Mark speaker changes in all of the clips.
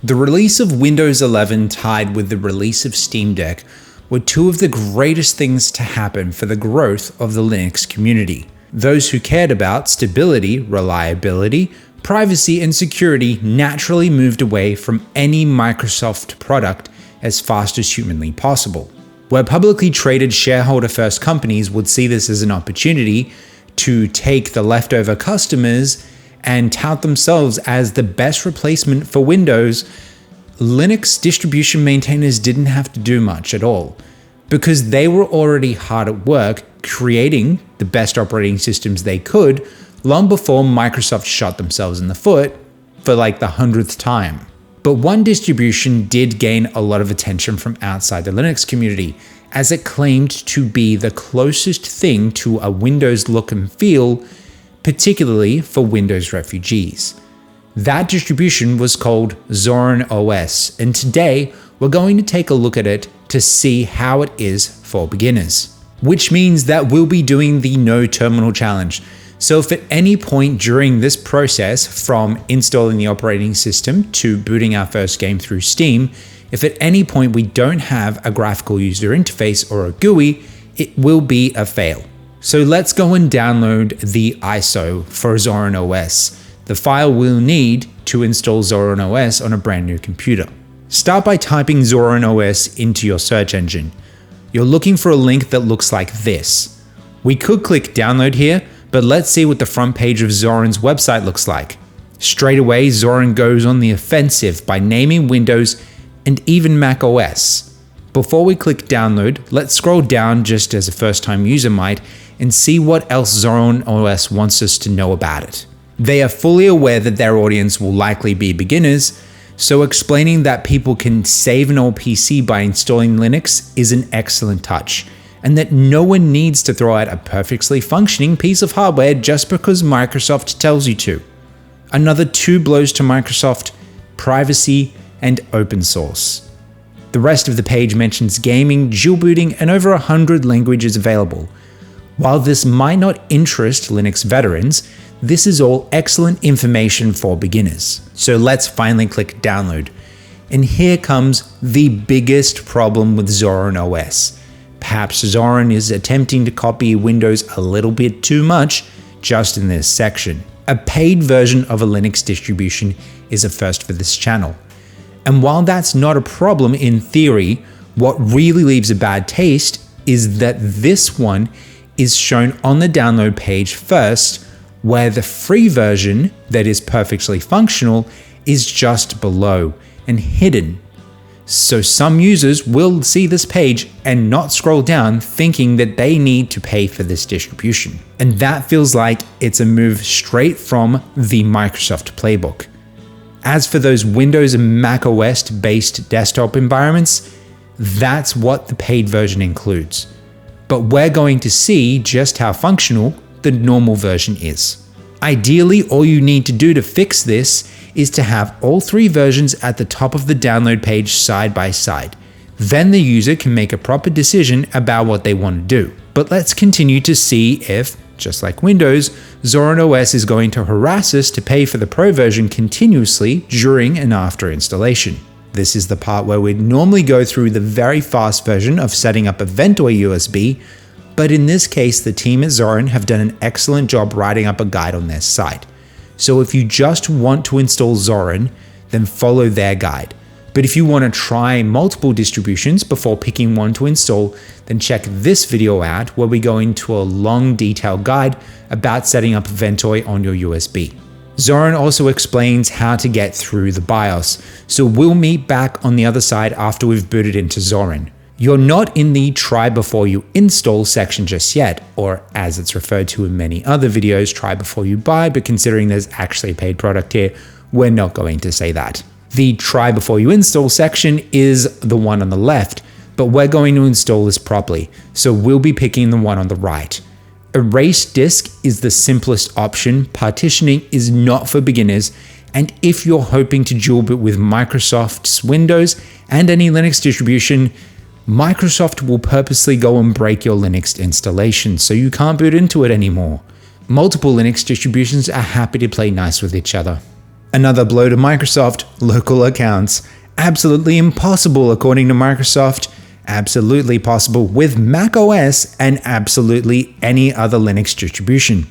Speaker 1: The release of Windows 11 tied with the release of Steam Deck were two of the greatest things to happen for the growth of the Linux community. Those who cared about stability, reliability, privacy, and security naturally moved away from any Microsoft product as fast as humanly possible. Where publicly traded shareholder-first companies would see this as an opportunity to take the leftover customers and tout themselves as the best replacement for Windows, Linux distribution maintainers didn't have to do much at all, because they were already hard at work creating the best operating systems they could long before Microsoft shot themselves in the foot for like the 100th time. But one distribution did gain a lot of attention from outside the Linux community, as it claimed to be the closest thing to a Windows look and feel, particularly for Windows refugees. That distribution was called Zorin OS, and today we're going to take a look at it to see how it is for beginners. Which means that we'll be doing the no terminal challenge. So if at any point during this process, from installing the operating system to booting our first game through Steam, if at any point we don't have a graphical user interface or a GUI, it will be a fail. So let's go and download the ISO for Zorin OS, the file we'll need to install Zorin OS on a brand new computer. Start by typing Zorin OS into your search engine. You're looking for a link that looks like this. We could click download here, but let's see what the front page of Zorin's website looks like. Straight away, Zorin goes on the offensive by naming Windows and even Mac OS. Before we click download, let's scroll down just as a first-time user might and see what else Zorin OS wants us to know about it. They are fully aware that their audience will likely be beginners, so explaining that people can save an old PC by installing Linux is an excellent touch, and that no one needs to throw out a perfectly functioning piece of hardware just because Microsoft tells you to. Another two blows to Microsoft: privacy and open source. The rest of the page mentions gaming, dual booting, and over 100 languages available. While this might not interest Linux veterans, this is all excellent information for beginners. So let's finally click download. And here comes the biggest problem with Zorin OS. Perhaps Zorin is attempting to copy Windows a little bit too much just in this section. A paid version of a Linux distribution is a first for this channel. And while that's not a problem in theory, what really leaves a bad taste is that this one is shown on the download page first, where the free version that is perfectly functional is just below and hidden. So some users will see this page and not scroll down thinking that they need to pay for this distribution. And that feels like it's a move straight from the Microsoft playbook. As for those Windows and Mac OS based desktop environments, that's what the paid version includes. But we're going to see just how functional the normal version is. Ideally, all you need to do to fix this is to have all three versions at the top of the download page side by side. Then the user can make a proper decision about what they want to do. But let's continue to see if, just like Windows, Zorin OS is going to harass us to pay for the Pro version continuously during and after installation. This is the part where we'd normally go through the very fast version of setting up a Ventoy USB, but in this case, the team at Zorin have done an excellent job writing up a guide on their site. So if you just want to install Zorin, then follow their guide. But if you want to try multiple distributions before picking one to install, then check this video out where we go into a long detailed guide about setting up Ventoy on your USB. Zorin also explains how to get through the BIOS, so we'll meet back on the other side after we've booted into Zorin. You're not in the try before you install section just yet, or as it's referred to in many other videos, try before you buy, but considering there's actually a paid product here, we're not going to say that. The try before you install section is the one on the left, but we're going to install this properly, so we'll be picking the one on the right. Erase disk is the simplest option. Partitioning is not for beginners, and if you're hoping to dual boot with Microsoft's Windows and any Linux distribution, Microsoft will purposely go and break your Linux installation so you can't boot into it anymore. Multiple Linux distributions are happy to play nice with each other. Another blow to Microsoft, local accounts. Absolutely impossible according to Microsoft. Absolutely possible with Mac OS and absolutely any other Linux distribution.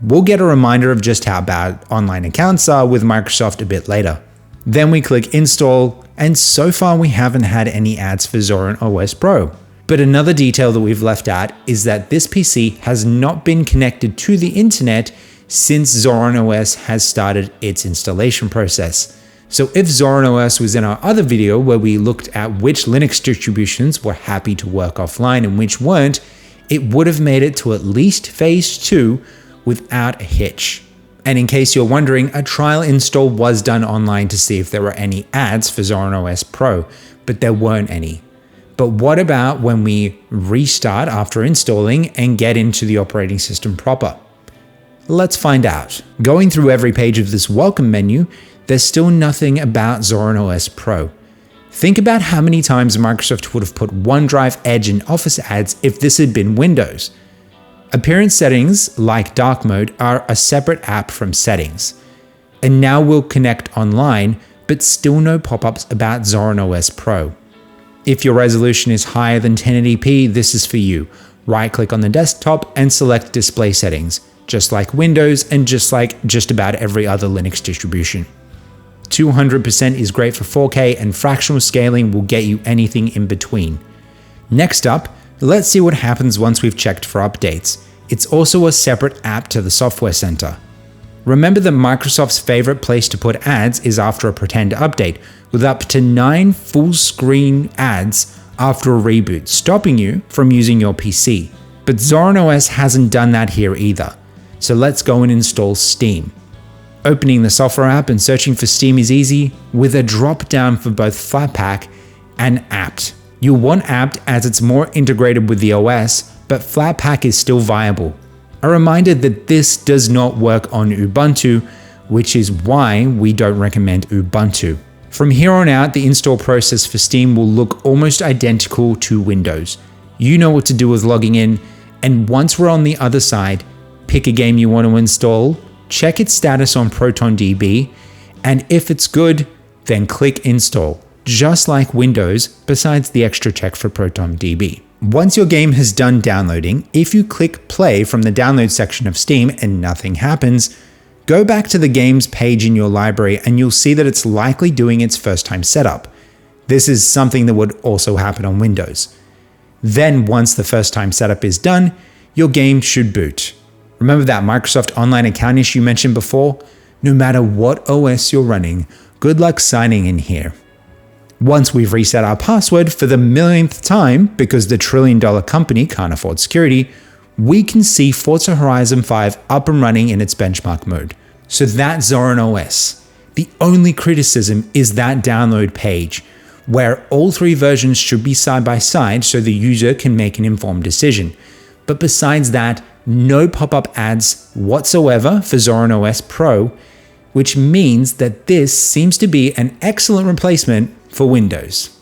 Speaker 1: We'll get a reminder of just how bad online accounts are with Microsoft a bit later. Then we click install, and so far we haven't had any ads for Zorin OS Pro. But another detail that we've left out is that this PC has not been connected to the internet since Zorin OS has started its installation process. So if Zorin OS was in our other video where we looked at which Linux distributions were happy to work offline and which weren't, it would have made it to at least phase 2 without a hitch. And in case you're wondering, a trial install was done online to see if there were any ads for Zorin OS Pro, but there weren't any. But what about when we restart after installing and get into the operating system proper? Let's find out. Going through every page of this welcome menu, there's still nothing about Zorin OS Pro. Think about how many times Microsoft would have put OneDrive, Edge, and Office ads if this had been Windows. Appearance settings, like dark mode, are a separate app from settings. And now we'll connect online, but still no pop-ups about Zorin OS Pro. If your resolution is higher than 1080p, this is for you. Right-click on the desktop and select Display Settings, just like Windows and just like just about every other Linux distribution. 200% is great for 4K, and fractional scaling will get you anything in between. Next up, let's see what happens once we've checked for updates. It's also a separate app to the Software Center. Remember that Microsoft's favorite place to put ads is after a pretend update, with up to 9 full-screen ads after a reboot, stopping you from using your PC. But Zorin OS hasn't done that here either. So let's go and install Steam. Opening the software app and searching for Steam is easy, with a drop-down for both Flatpak and apt. You'll want apt as it's more integrated with the OS, but Flatpak is still viable. A reminder that this does not work on Ubuntu, which is why we don't recommend Ubuntu. From here on out, the install process for Steam will look almost identical to Windows. You know what to do with logging in, and once we're on the other side, pick a game you want to install, check its status on ProtonDB, and if it's good, then click install, just like Windows, besides the extra check for ProtonDB. Once your game has done downloading, if you click play from the download section of Steam and nothing happens, go back to the games page in your library and you'll see that it's likely doing its first time setup. This is something that would also happen on Windows. Then once the first time setup is done, your game should boot. Remember that Microsoft Online account issue mentioned before? No matter what OS you're running, good luck signing in here. Once we've reset our password for the millionth time because the trillion-dollar company can't afford security, we can see Forza Horizon 5 up and running in its benchmark mode. So that's Zorin OS. The only criticism is that download page, where all 3 versions should be side by side so the user can make an informed decision. But besides that, no pop-up ads whatsoever for Zorin OS Pro, which means that this seems to be an excellent replacement for Windows.